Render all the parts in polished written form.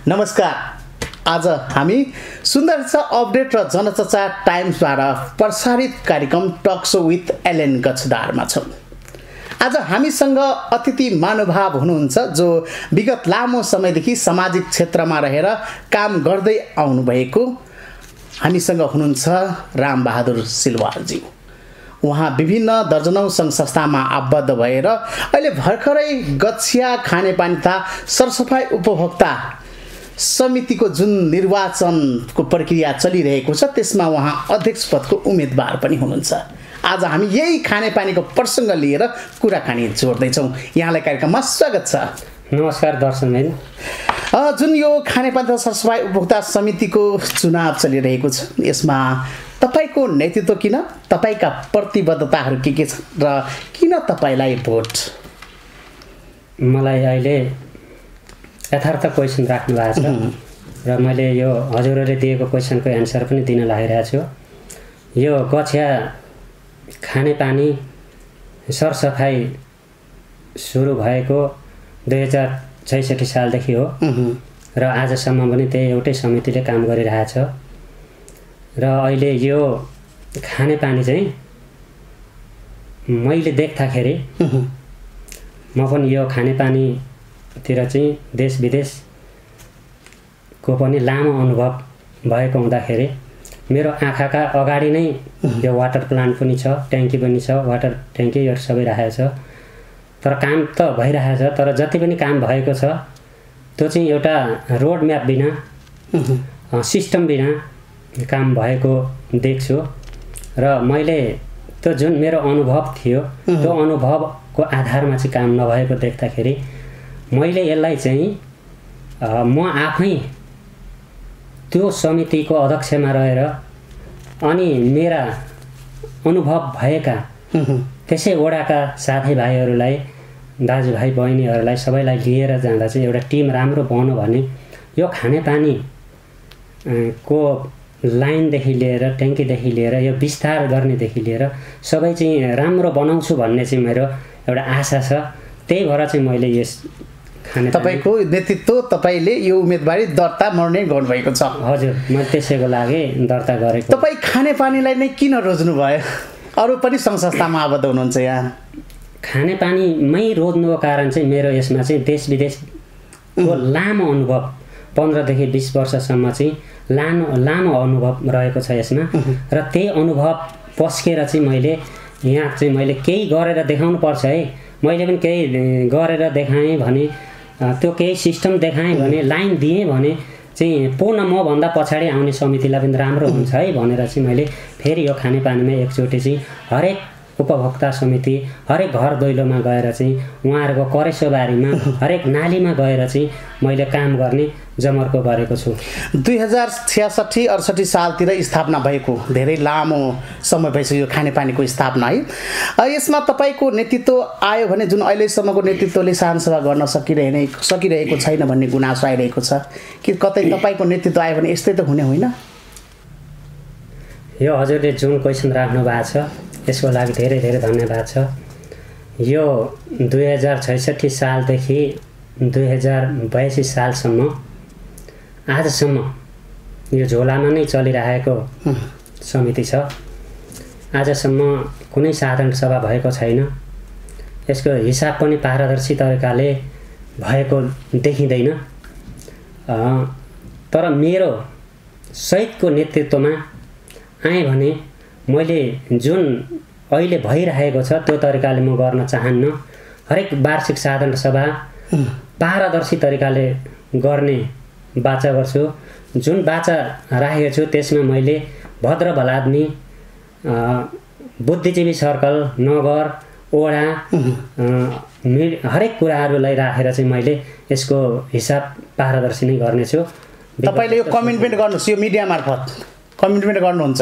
नमस्कार। आज हामी सुन्दरता अपडेट र जनचर्चा टाइम्सबाट प्रसारित कार्यक्रम टक शो विथ एलेन गच्छदारमा छौँ। आज हामीसँग अतिथि महानुभाव हुनुहुन्छ जो विगत लामो समयदेखि सामाजिक क्षेत्रमा रहेर काम गर्दै आउनुभएको हामीसँग हुनुहुन्छ रामबहादुर सिलवालजी। उहाँ विभिन्न दर्जनौं सङ्घ संस्थामा आबद्ध भएर अहिले भर्खरै गच्छिया खानेपानी तथा सरसफाइ उपभोक्ता समितिको जुन निर्वाचनको प्रक्रिया चलिरहेको छ त्यसमा उहाँ अध्यक्ष पदको उम्मेदवार पनि हुनुहुन्छ। आज हामी यही खानेपानीको प्रसङ्ग लिएर कुराकानी जोड्दैछौँ। यहाँलाई कार्यक्रममा स्वागत छ। नमस्कार दर्शकबिन। जुन यो खानेपानी तथा सरसफाइ उपभोक्ता समितिको चुनाव चलिरहेको छ यसमा तपाईको नेतृत्व किन, तपाईका प्रतिबद्धताहरू के छन् र किन तपाईलाई भोट? मलाई अहिले यथार्थ क्वेसन राख्नु भएको छ र मैले यो हजुरहरूले दिएको क्वेसनको एन्सर पनि दिन लागिरहेको छु। यो गच्छिया खानेपानी सरसफाइ सुरु भएको 2066 सालदेखि हो र आजसम्म पनि त्यही एउटै समितिले काम गरिरहेछ र अहिले यो खानेपानी चाहिँ मैले देख्दाखेरि म पनि यो खानेपानीतिर चाहिँ देश विदेशको पनि लामो अनुभव भएको हुँदाखेरि मेरो आँखाका अगाडि नै यो वाटर प्लान्ट पनि छ, ट्याङ्की पनि छ, वाटर ट्याङ्की यो सबै राखेको छ। तर काम त भइरहेछ, तर जति पनि काम भएको छ त्यो चाहिँ एउटा रोड म्याप बिना, सिस्टम बिना काम भएको देख्छु र मैले त्यो जुन मेरो अनुभव थियो त्यो अनुभवको आधारमा चाहिँ काम नभएको देख्दाखेरि मैले यसलाई चाहिँ म आफै त्यो समितिको अध्यक्षमा रहेर अनि मेरा अनुभव भएका त्यसै वडाका साथीभाइहरूलाई, दाजुभाइ बहिनीहरूलाई सबैलाई लिएर जाँदा चाहिँ एउटा टिम राम्रो बन्यो भने यो खानेपानी को लाइनदेखि लिएर ट्याङ्कीदेखि लिएर यो विस्तार गर्नेदेखि लिएर सबै चाहिँ राम्रो बनाउँछु भन्ने चाहिँ मेरो एउटा आशा छ। त्यही भएर चाहिँ मैले यस तपाईको नेतृत्व तपाईले यो उम्मेदवारी दर्ता मर्ने गर्नुभएको छ। हजुर, म त्यसैको लागि दर्ता गरेको। तपाई खानेपानीलाई नै किन रोज्नु भयो? अरू पनि सङ्घ संस्थामा आबद्ध हुनुहुन्छ। यहाँ खानेपानीमै रोज्नुको कारण चाहिँ मेरो यसमा चाहिँ देश विदेशको लामो अनुभव 15 देखि 20 वर्षसम्म चाहिँ लामो अनुभव रहेको छ यसमा र त्यही अनुभव पस्केर चाहिँ मैले यहाँ चाहिँ मैले केही गरेर देखाउनु पर्छ है। मैले पनि केही गरेर देखाएँ भने, त्यो केही सिस्टम देखाएँ भने, लाइन दिएँ भने चाहिँ पूर्ण मभन्दा पछाडि आउने समितिलाई पनि राम्रो हुन्छ है भनेर चाहिँ मैले फेरि यो खानेपानीमा एकचोटि चाहिँ हरेक उपभोक्ता समिति, हरेक घर दैलोमा गएर चाहिँ उहाँहरूको करेसोबारीमा हरेक नालीमा गएर चाहिँ मैले काम गर्ने जमर्को गरेको छु। 2066-68 सालतिर स्थापना भएको धेरै लामो समय भइसक्यो यो खानेपानीको स्थापना है। यसमा तपाईँको नेतृत्व आयो भने जुन अहिलेसम्मको नेतृत्वले शासनसभा गर्न सकिरहेको छैन भन्ने गुनासो आइरहेको छ कि कतै तपाईँको नेतृत्व आयो भने यस्तै त हुने होइन? यो हजुरले जुन क्वेसन राख्नु भएको छ यसको लागि धेरै धेरै धन्यवाद छ। यो 2066 सालदेखि 2082 सालसम्म आजसम्म यो झोलामा नै चलिरहेको समिति छ। आजसम्म कुनै साधारण सभा भएको छैन। यसको हिसाब पनि पारदर्शी तरिकाले भएको देखिँदैन। तर मेरो सहितको नेतृत्वमा आएँ भने मैले जुन अहिले भइरहेको छ त्यो तरिकाले म गर्न चाहन्न। हरेक वार्षिक साधारण सभा पारदर्शी तरिकाले गर्ने बाचा गर्छु। जुन बाचा राखेको छु त्यसमा मैले भद्र भलाद्मी, बुद्धिजीवी सर्कल, नगर, ओडा, हरेक कुराहरूलाई राखेर चाहिँ मैले यसको हिसाब पारदर्शी नै गर्नेछु। तपाईँले यो कमिटमेन्ट गर्नुहोस्, यो मिडिया मार्फत कमिटमेन्ट गर्नुहुन्छ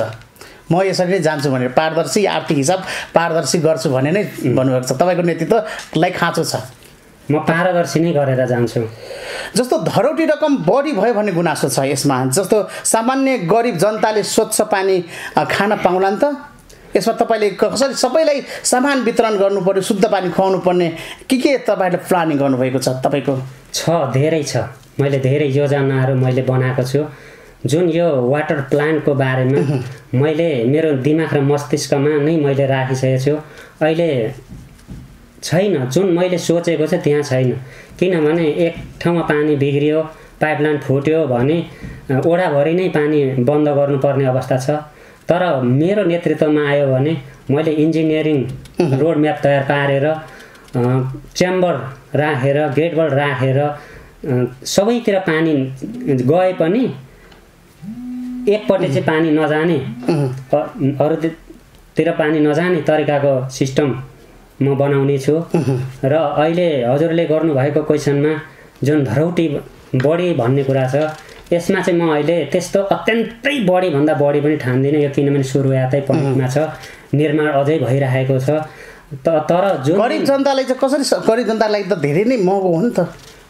म यसरी नै जान्छु भनेर, पारदर्शी आर्थिक हिसाब पारदर्शी गर्छु भने नै भन्नुभएको छ। तपाईँको नेतृत्वलाई खाँचो छ। म पारदर्शी नै गरेर जान्छु। जस्तो धरोटी रकम बढी भयो भन्ने गुनासो छ यसमा। जस्तो सामान्य गरिब जनताले स्वच्छ पानी खान पाउला नि त? यसमा तपाईँले कसरी सबैलाई समान वितरण गर्नु पर्यो, शुद्ध पानी खुवाउनु पर्ने के तपाईँहरूले प्लानिङ गर्नुभएको छ? तपाईँको धेरै छ। मैले धेरै योजनाहरू मैले बनाएको छु जुन यो वाटर प्लान्टको बारेमा मैले मेरो दिमाग र मस्तिष्कमा नै मैले राखिसकेको छु। अहिले छैन जुन मैले सोचेको चाहिँ त्यहाँ छैन, किनभने एक ठाउँमा पानी बिग्रियो, पाइपलाइन फुट्यो भने ओडाभरि नै पानी बन्द गर्नुपर्ने अवस्था छ। तर मेरो नेतृत्वमा आयो भने मैले इन्जिनियरिङ रोड म्याप तयार पारेर च्याम्बर राखेर गेटबल राखेर सबैतिर पानी गए पनि एकपट्टि चाहिँ पानी नजाने अरूतिर पानी नजाने तरिकाको सिस्टम म बनाउने छु। र अहिले हजुरले गर्नुभएको क्वेसनमा जुन धरौटी बढी भन्ने कुरा छ, यसमा चाहिँ म अहिले त्यस्तो अत्यन्तै बढी भन्दा बढी पनि ठान्दिनँ यो, किनभने सुरुवातै पॉइन्टमा छ, निर्माण अझै भइरहेको छ। तर जुन गरिब जनतालाई चाहिँ कसरी, गरिब जनतालाई त धेरै नै महँगो हो नि त।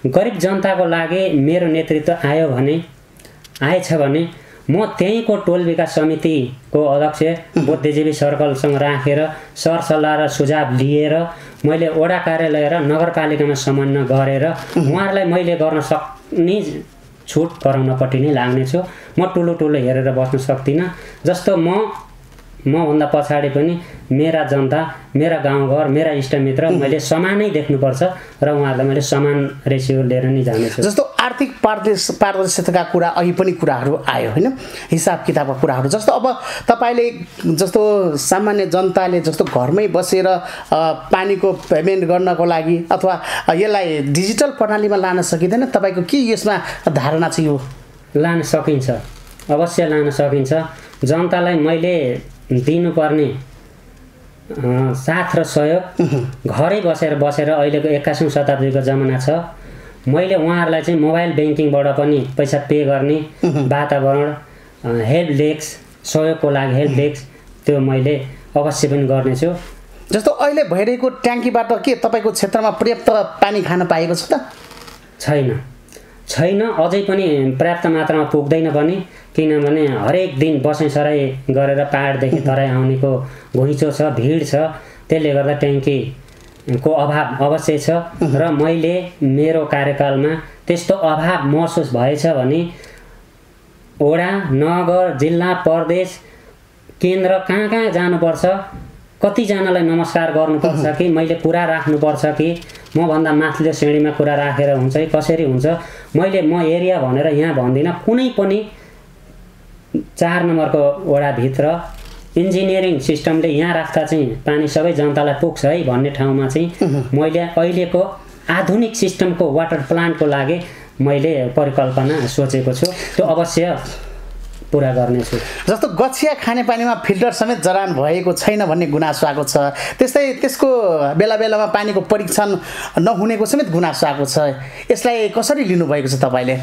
गरिब जनताको लागि मेरो नेतृत्व आएछ भने म त्यहीँको टोल विकास समितिको अध्यक्ष बुद्धिजीवी सर्कलसँग राखेर सरसल्लाह र सुझाव लिएर मैले वडा कार्यालय र नगरपालिकामा समन्वय गरेर उहाँहरूलाई मैले गर्न सक्ने छुट गराउनपट्टि नै लाग्नेछु। म ठुलो हेरेर बस्न सक्दिनँ। जस्तो मभन्दा पछाडि पनि मेरा जनता, मेरा गाउँघर, मेरा इष्टमित्र मैले समानै देख्नुपर्छ र उहाँहरूलाई मैले समान रेसियो लिएर नै जानेछु। जस्तो आर्थिक पारदर्शिताका कुरा अघि पनि कुराहरू आयो होइन, हिसाब किताबका कुराहरू। जस्तो अब तपाईँले जस्तो सामान्य जनताले जस्तो घरमै बसेर पानीको पेमेन्ट गर्नको लागि अथवा यसलाई डिजिटल प्रणालीमा लान सकिँदैन, तपाईँको के यसमा धारणा छ? यो लान सकिन्छ, अवश्य लान सकिन्छ। जनतालाई मैले दिनुपर्ने साथ र सहयोग घरै बसेर अहिलेको 21औं शताब्दीको जमाना छ। मैले उहाँहरूलाई चाहिँ मोबाइल ब्याङ्किङबाट पनि पैसा पे गर्ने वातावरण, हेल्प डेस्क, सहयोगको लागि हेल्प डेस्क त्यो मैले अवश्य पनि गर्नेछु। जस्तो अहिले भइरहेको ट्याङ्कीबाट के तपाईँको क्षेत्रमा पर्याप्त पानी खान पाएको छ त? छैन, अझै पनि पर्याप्त मात्रामा पुग्दैन पनि, किनभने हरेक दिन बसाइसराई गरेर पहाडदेखि तराई आउनेको घुइँचो छ, भिड छ, त्यसले गर्दा ट्याङ्कीको अभाव अवश्य छ। र मैले मेरो कार्यकालमा त्यस्तो अभाव महसुस भएछ भने वडा, नगर, जिल्ला, प्रदेश, केन्द्र कहाँ जानुपर्छ, कतिजनालाई नमस्कार गर्नुपर्छ कि मैले कुरा राख्नुपर्छ कि मभन्दा माथिल्लो श्रेणीमा कुरा राखेर हुन्छ कि कसरी हुन्छ, मैले म एरिया भनेर यहाँ भन्दिनँ। कुनै पनि 4 नम्बरको वडाभित्र इन्जिनियरिङ सिस्टमले यहाँ राख्दा चाहिँ पानी सबै जनतालाई पुग्छ है भन्ने ठाउँमा चाहिँ मैले अहिलेको आधुनिक सिस्टमको वाटर प्लान्टको लागि मैले परिकल्पना सोचेको छु, त्यो अवश्य पुरा गर्नेछु। जस्तो गछिया खानेपानीमा फिल्टर समेत जडान भएको छैन भन्ने गुनासो आएको छ, त्यस्तै त्यसको बेला बेलामा पानीको परीक्षण नहुनेको समेत गुनासो आएको छ। यसलाई कसरी लिनुभएको छ तपाईँले?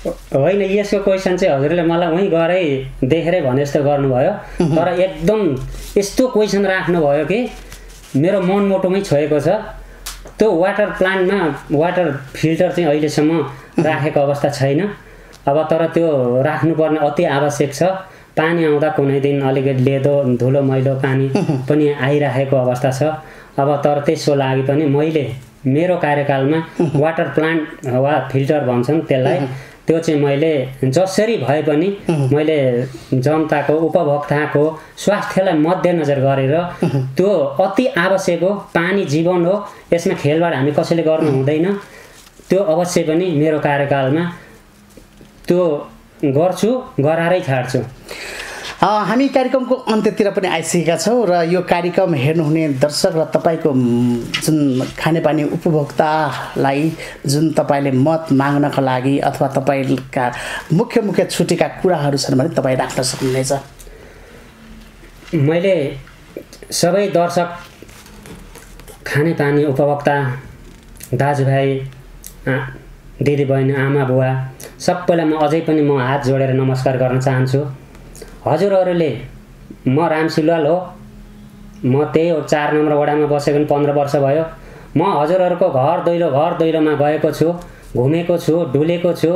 होइन, यसको क्वेसन चाहिँ हजुरले मलाई उहीँ गरै देखेरै भने जस्तो गर्नुभयो, तर एकदम यस्तो क्वेसन राख्नुभयो कि मेरो मनमुटुमै छोएको छ। त्यो वाटर प्लान्टमा वाटर फिल्टर चाहिँ अहिलेसम्म राखेको अवस्था छैन। अब तर त्यो राख्नुपर्ने अति आवश्यक छ। पानी आउँदा कुनै दिन अलिकति लेदो धुलो मैलो पानी पनि आइरहेको अवस्था छ। अब तर त्यसको लागि पनि मैले मेरो कार्यकालमा वाटर प्लान्ट वा फिल्टर भन्छन् त्यसलाई, त्यो चाहिँ मैले जसरी भए पनि मैले जनताको, उपभोक्ताको स्वास्थ्यलाई मध्यनजर गरेर त्यो अति आवश्यक हो, पानी जीवन हो, यसमा खेलबाड हामी कसैले गर्नु हुँदैन, त्यो अवश्य पनि मेरो कार्यकालमा त्यो गर्छु, गराएरै छाड्छु। हामी कार्यक्रमको अन्त्यतिर पनि आइसकेका छौँ र यो कार्यक्रम हेर्नुहुने दर्शक र तपाईँको जुन खानेपानी उपभोक्तालाई जुन तपाईँले मत माग्नका लागि अथवा तपाईँका मुख्य छुटेका कुराहरू छन् भने तपाईँ राख्न सक्नुहुनेछ। मैले सबै दर्शक, खानेपानी उपभोक्ता दाजुभाइ, दिदीबहिनी, आमा बुवा सबैलाई म अझै पनि म हात जोडेर नमस्कार गर्न चाहन्छु। हजुरहरूले, म रामसिलवाल हो, म त्यही हो 4 नम्बर वडामा बसेको पनि 15 वर्ष भयो। म हजुरहरूको घर दैलोमा गएको छु, घुमेको छु, डुलेको छु।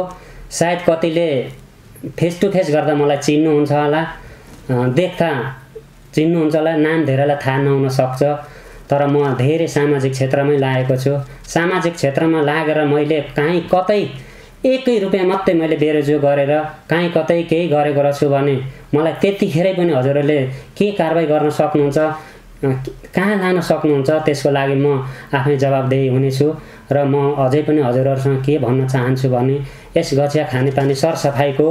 सायद कतिले फेस टु फेस गर्दा मलाई चिन्नुहुन्छ होला, देख्दा चिन्नुहुन्छ होला, नाम धेरैलाई थाहा नहुन सक्छ, तर म धेरै सामाजिक क्षेत्रमै लागेको छु। सामाजिक क्षेत्रमा लागेर मैले कतै 1 रुपैयाँ मात्रै मैले बेरोजगार गरेर काहीँ कतै केही गरेको रहेछु भने मलाई त्यतिखेरै पनि हजुरहरूले के कारबाही गर्न सक्नुहुन्छ, कहाँ लान सक्नुहुन्छ, त्यसको लागि म आफै जवाबदेही हुनेछु। र म अझै पनि हजुरहरूसँग के भन्न चाहन्छु भने यस गछिया खानेपानी सरसफाइको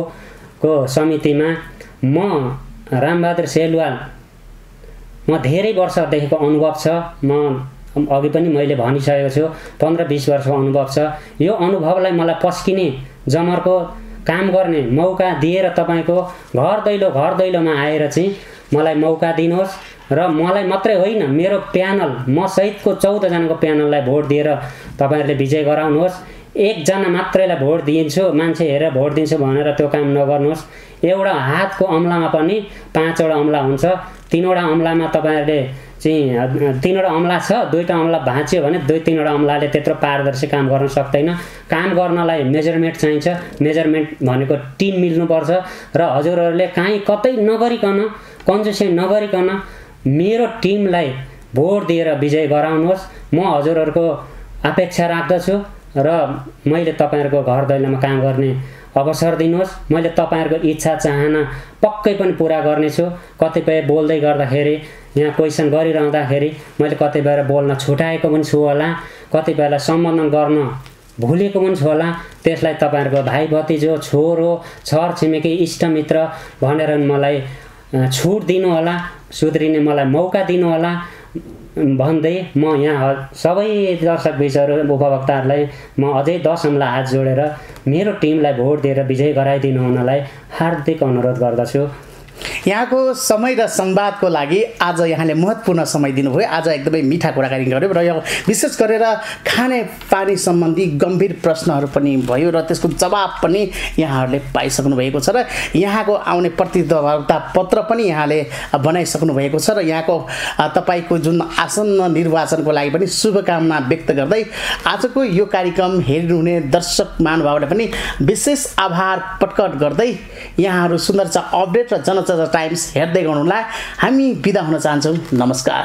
समितिमा म रामबहादुर सेलवाल, म धेरै वर्षदेखिको अनुभव छ। म अघि पनि मैले भनिसकेको छु 15-20 वर्षको अनुभव छ। यो अनुभवलाई मलाई पस्किने जमरको काम गर्ने मौका दिएर तपाईँको घर दैलोमा आएर चाहिँ मलाई मौका दिनुहोस् र मलाई मात्रै होइन मेरो प्यानल म सहितको 14 जनाको प्यानललाई भोट दिएर तपाईँहरूले विजय गराउनुहोस्। 1 जना मात्रैलाई भोट दिन्छु, मान्छे हेरेर भोट दिन्छु भनेर त्यो काम नगर्नुहोस्। एउटा हातको अमलामा पनि 5 वटा अमला हुन्छ। 3 वटा अमलामा तपाईँहरूले चाहिँ 3 वटा अमला छ, 2टा अमला भाँच्यो भने 2-3 वटा अमलाले त्यत्रो पारदर्शी काम गर्न सक्दैन। काम गर्नलाई मेजरमेन्ट चाहिन्छ। मेजरमेन्ट भनेको टिम मिल्नुपर्छ र हजुरहरूले काहीँ कतै नगरिकन, कन्जुसी नगरिकन मेरो टिमलाई भोट दिएर विजय गराउनुहोस्। म हजुरहरूको अपेक्षा राख्दछु र मैले तपाईँहरूको घर दैलोमा काम गर्ने अवसर दिनुहोस्। मैले तपाईँहरूको इच्छा चाहना पक्कै पनि पुरा गर्नेछु। कतिपय बोल्दै गर्दाखेरि यहाँ क्वेसन गरिरहँदाखेरि मैले कतिपय बोल्न छुटाएको पनि छु होला, कतिपयलाई सम्बोधन गर्न भुलेको पनि छु होला। त्यसलाई तपाईँहरूको भाइ भतिजो, छोरो, छर छिमेकी, इष्टमित्र भनेर मलाई छुट दिनु होला, सुध्रिने मलाई मौका दिनु होला भन्दै म यहाँ सबै दर्शक बिचहरू उपभोक्ताहरूलाई म अझै 10 अमला हात जोडेर मेरो टिमलाई भोट दिएर विजय गराइदिनु हुनलाई हार्दिक अनुरोध गर्दछु। यहाँको समय र संवादको लागि आज यहाँले महत्त्वपूर्ण समय दिनुभयो। आज एकदमै मिठा कुराकानी गर्यो र यो विशेष गरेर खाने पानी सम्बन्धी गम्भीर प्रश्नहरू पनि भयो र त्यसको जवाब पनि यहाँहरूले पाइसक्नु भएको छ र यहाँको आउने प्रतिद्वन्द्विता पत्र पनि यहाँले बनाइसक्नु भएको छ र यहाँको तपाईँको जुन आसन्न निर्वाचनको लागि पनि शुभकामना व्यक्त गर्दै आजको यो कार्यक्रम हेर्नुहुने दर्शक महानुभावलाई पनि विशेष आभार प्रकट गर्दै यहाँहरू सुन्दरता अपडेट र जनचर्चा टाइम्स हेर्दै गर्नुलाई हामी बिदा हुन चाहन्छौँ। नमस्कार।